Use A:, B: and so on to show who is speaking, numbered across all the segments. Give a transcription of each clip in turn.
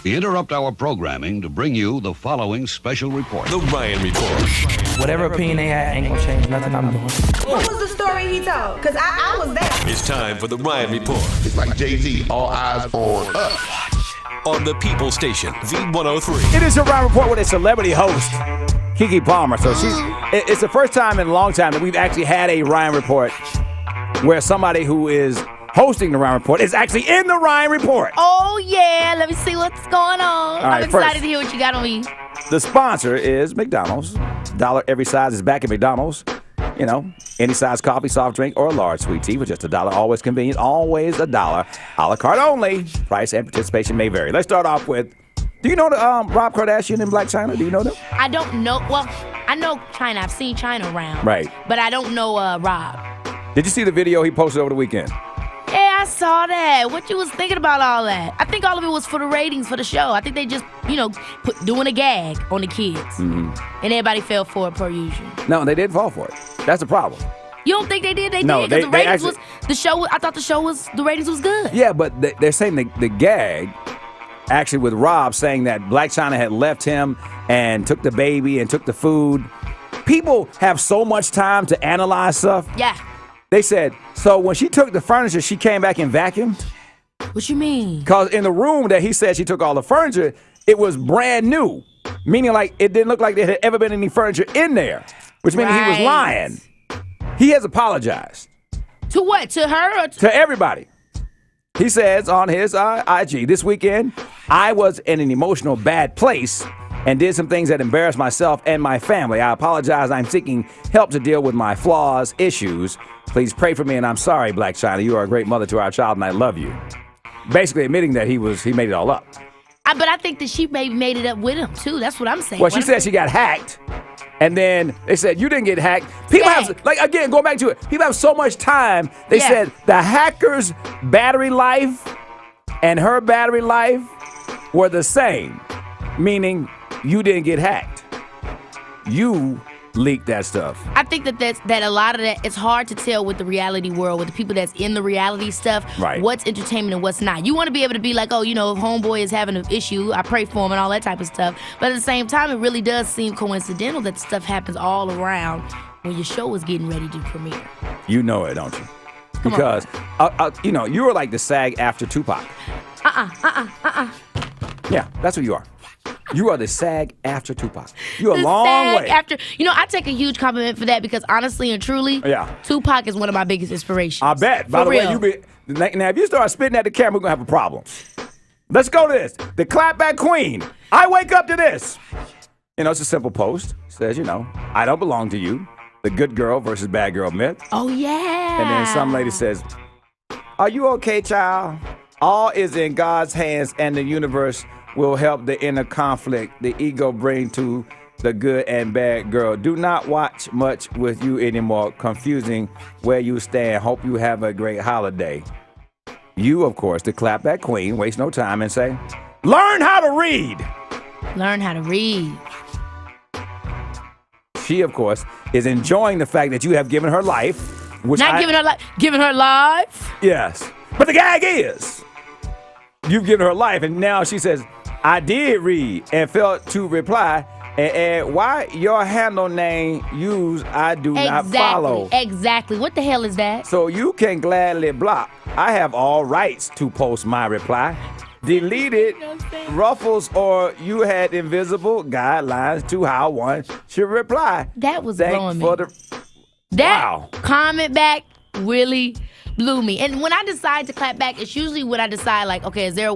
A: Interrupt our programming to bring you the following special report.
B: The Ryan Report.
C: Whatever opinion they had ain't gonna change nothing I'm doing.
D: What was the story he told? Because I was there.
B: It's time for the Ryan Report.
E: It's like Jay-Z, all eyes on us.
B: On the People Station, V103.
F: It is a Ryan Report with a celebrity host, Keke Palmer. So it's the first time in a long time that we've actually had a Ryan Report where somebody who is hosting the Ryan Report is actually in the Ryan Report.
G: Oh, yeah. Let me see what's going on.
F: Right,
G: I'm excited
F: first,
G: to hear what you got on me.
F: The sponsor is McDonald's. $1 every size is back at McDonald's. You know, any size coffee, soft drink, or a large sweet tea for just $1. Always convenient. Always $1. A la carte only. Price and participation may vary. Let's start off with, do you know the Rob Kardashian and Black China? Do you know them?
G: I don't know. Well, I know China. I've seen China around.
F: Right.
G: But I don't know Rob.
F: Did you see the video he posted over the weekend?
G: Yeah, I saw that. What you was thinking about all that? I think all of it was for the ratings for the show. I think they just, doing a gag on the kids. Mm-hmm. And everybody fell for it per usual.
F: No, they did fall for it. That's the problem.
G: You don't think they did? They
F: no,
G: did. Because the ratings
F: actually,
G: I thought the ratings was good.
F: Yeah, but they're saying the gag, actually with Rob saying that Blac Chyna had left him and took the baby and took the food. People have so much time to analyze stuff.
G: Yeah.
F: They said, so when she took the furniture, she came back and vacuumed?
G: What you mean?
F: Because in the room that he said she took all the furniture, it was brand new. Meaning like it didn't look like there had ever been any furniture in there. Which means he was lying. He has apologized.
G: To what? To her? Or
F: to everybody. He says on his IG, this weekend, I was in an emotional bad place and did some things that embarrassed myself and my family. I apologize. I'm seeking help to deal with my flaws, issues. Please pray for me, and I'm sorry, Blac Chyna. You are a great mother to our child, and I love you. Basically admitting that he made it all up.
G: But I think that she maybe made it up with him, too. That's what I'm saying.
F: Well, she said she got hacked, and then they said, you didn't get hacked. People have, again, going back to it, people have so much time. They said the hacker's battery life and her battery life were the same, meaning you didn't get hacked. You leaked that stuff.
G: I think that a lot of that, it's hard to tell with the reality world, with the people that's in the reality stuff,
F: right,
G: what's entertainment and what's not. You want to be able to be like, oh, if homeboy is having an issue, I pray for him and all that type of stuff. But at the same time, it really does seem coincidental that stuff happens all around when your show is getting ready to premiere.
F: You know it, don't you? Because, you were like the SAG after Tupac. Yeah, that's what you are. You are the SAG after Tupac. You're a long way.
G: After, I take a huge compliment for that because honestly and truly, Tupac is one of my biggest inspirations.
F: I bet. By the way, now if you start spitting at the camera, we're going to have a problem. Let's go to this. The clapback queen. I wake up to this. It's a simple post. It says, I don't belong to you. The good girl versus bad girl myth.
G: Oh, yeah.
F: And then some lady says, are you okay, child? All is in God's hands and the universe will help the inner conflict the ego bring to the good and bad girl. Do not watch much with you anymore. Confusing where you stand. Hope you have a great holiday. You, of course, the clapback queen, waste no time and say, learn how to read.
G: Learn how to read.
F: She, of course, is enjoying the fact that you have given her life.
G: Giving her life?
F: Yes. But the gag is, you've given her life, and now she says, I did read and failed to reply. And why your handle name used I do not follow.
G: Exactly. What the hell is that?
F: So you can gladly block. I have all rights to post my reply. Deleted ruffles or you had invisible guidelines to how one should reply.
G: That was blowing me. That comment back really blew me. And when I decide to clap back, it's usually when I decide, like, okay, is there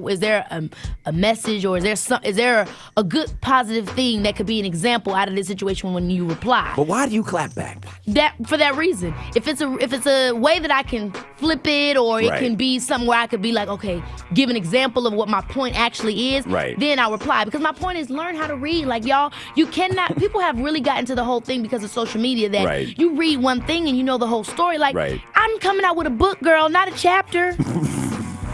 G: a message or is there a good positive thing that could be an example out of this situation when you reply?
F: But why do you clap back?
G: For that reason. If it's a way that I can flip it or it can be something where I could be like, okay, give an example of what my point actually is, then I'll reply. Because my point is learn how to read. Like, y'all, you cannot, people have really gotten to the whole thing because of social media that you read one thing and you know the whole story. Like, I'm coming out with a book, girl, not a chapter.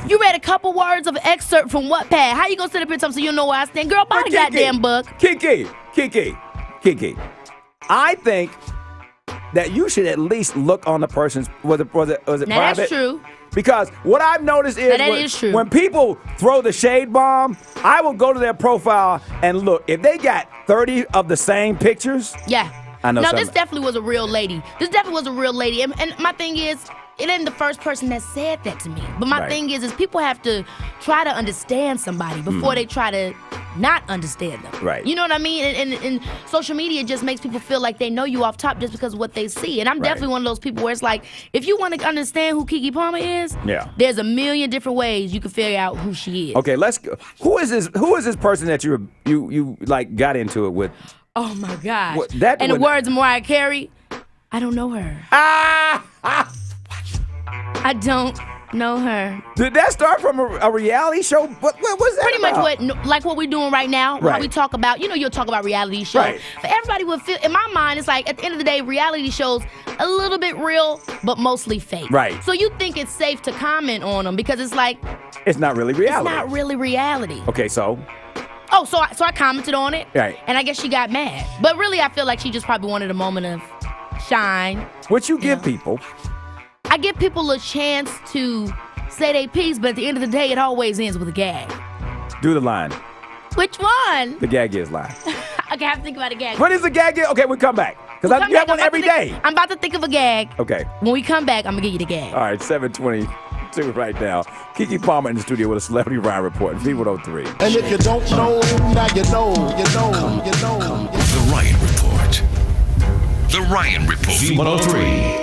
G: You read a couple words of an excerpt from Wattpad. How you gonna sit up here and tell me so you don't know where I stand? Girl, buy the goddamn book.
F: Keke. I think that you should at least look on the person's, was it
G: now
F: private?
G: That's true.
F: Because what I've noticed is,
G: that is true.
F: When people throw the shade bomb, I will go to their profile and look. If they got 30 of the same pictures,
G: yeah.
F: I know.
G: No, this definitely was a real lady. And my thing is, it ain't the first person that said that to me. But my thing is people have to try to understand somebody before they try to not understand them.
F: Right.
G: You know what I mean? And social media just makes people feel like they know you off top just because of what they see. And I'm definitely one of those people where it's like, if you want to understand who Keke Palmer is, there's a million different ways you can figure out who she is.
F: Okay, let's go. Who is this person that you like got into it with?
G: Oh my gosh.
F: The
G: words of Mariah Carey, I don't know her. I don't know her.
F: Did that start from a reality show? What was that?
G: Pretty
F: about?
G: much like what we're doing right now. How we talk about, you'll talk about reality shows. But everybody would feel, in my mind, it's like at the end of the day, reality shows a little bit real, but mostly fake.
F: Right.
G: So you think it's safe to comment on them because it's like,
F: it's not really reality.
G: It's not really reality.
F: Okay, so.
G: Oh, so I commented on it.
F: Right.
G: And I guess she got mad. But really, I feel like she just probably wanted a moment of shine.
F: What you give people?
G: I give people a chance to say their piece, but at the end of the day, it always ends with a gag.
F: Do the line.
G: Which one?
F: The gag is line.
G: Okay, I have to think about a gag.
F: What is the gag? Okay, we'll come back. Because you have one every day.
G: I'm about to think of a gag.
F: Okay.
G: When we come back, I'm going to give you the gag.
F: All right, 7:22 right now. Keke Palmer in the studio with a Celebrity Ryan Report, V103.
E: And if you don't know, now you know.
B: The Ryan Report. The Ryan Report.
A: V103.